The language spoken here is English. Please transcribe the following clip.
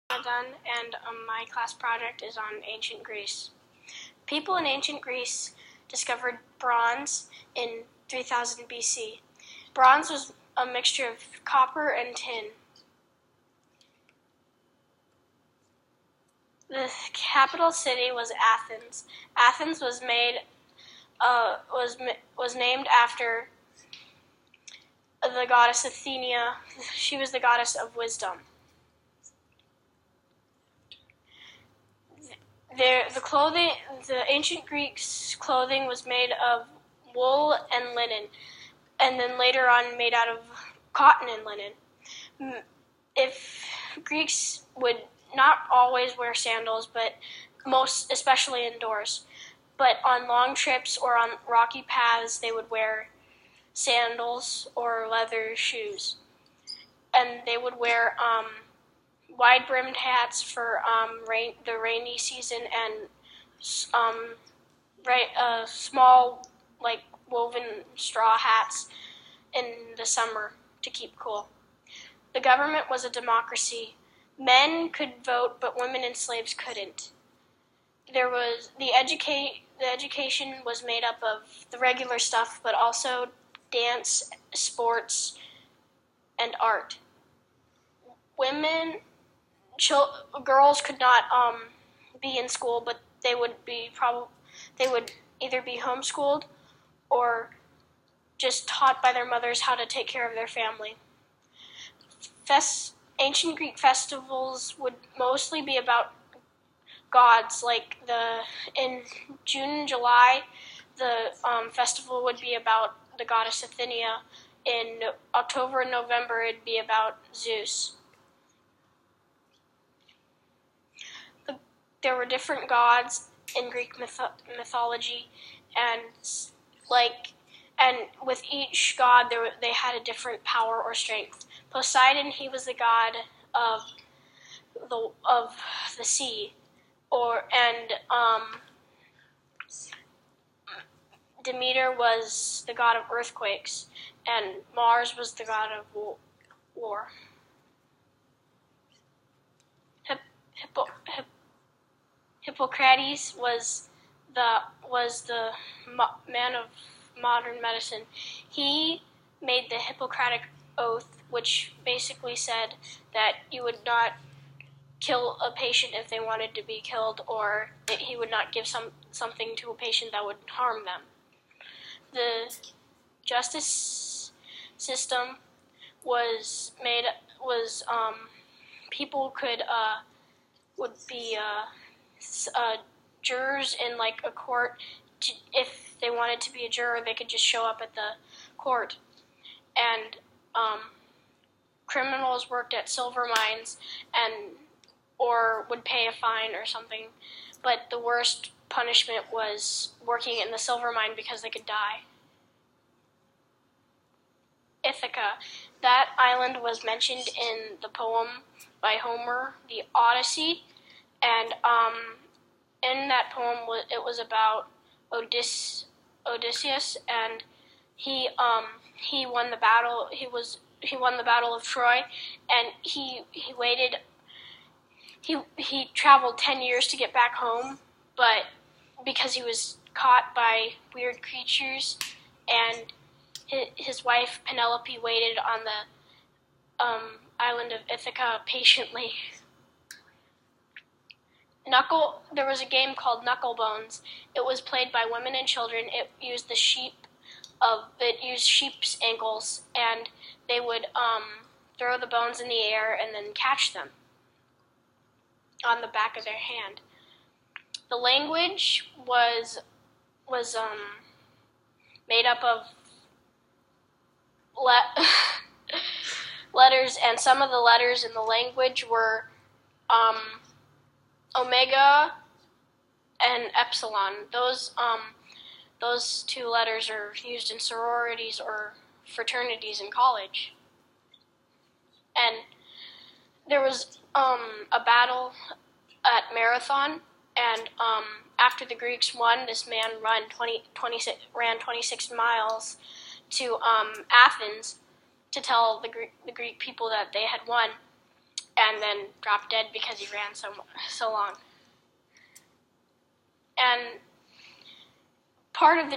Done, and my class project is on ancient Greece. People in ancient Greece discovered bronze in 3000 BC. Bronze was a mixture of copper and tin. The capital city was Athens. Athens was named after the goddess Athena. She was the goddess of wisdom. The ancient Greeks' clothing was made of wool and linen, and then later on made out of cotton and linen. If Greeks would not always wear sandals, but especially indoors, but on long trips or on rocky paths, they would wear sandals or leather shoes, and they would wear wide-brimmed hats for the rainy season, and small, like woven straw hats in the summer to keep cool. The government was a democracy. Men could vote, but women and slaves couldn't. The education was made up of the regular stuff, but also dance, sports, and art. Girls could not be in school, but they would either be homeschooled or just taught by their mothers how to take care of their family. Ancient Greek festivals would mostly be about gods. Like in June and July, the festival would be about the goddess Athena. In October and November, it'd be about Zeus. There were different gods in Greek mythology, and with each god, they had a different power or strength. Poseidon, he was the god of the sea, and Demeter was the god of earthquakes, and Mars was the god of war. Hippocrates was the man of modern medicine. He made the Hippocratic Oath, which basically said that you would not kill a patient if they wanted to be killed, or that he would not give something to a patient that would harm them. The justice system people would be jurors in like a court. If they wanted to be a juror, they could just show up at the court. And criminals worked at silver mines or would pay a fine or something. But the worst punishment was working in the silver mine because they could die. Ithaca. That island was mentioned in the poem by Homer, the Odyssey, and in that poem it was about Odysseus, and he won the battle. He won the Battle of Troy, and he traveled 10 years to get back home, but because he was caught by weird creatures, and his wife Penelope waited on the island of Ithaca patiently. There was a game called Knucklebones. It was played by women and children. It used sheep's ankles, and they would throw the bones in the air and then catch them on the back of their hand. The language was made up of letters, and some of the letters in the language were omega and epsilon. Those two letters are used in sororities or fraternities in college. And there was a battle at Marathon, and after the Greeks won, this man ran 26 miles to Athens to tell the Greek people that they had won. and then dropped dead because he ran so long. And part of the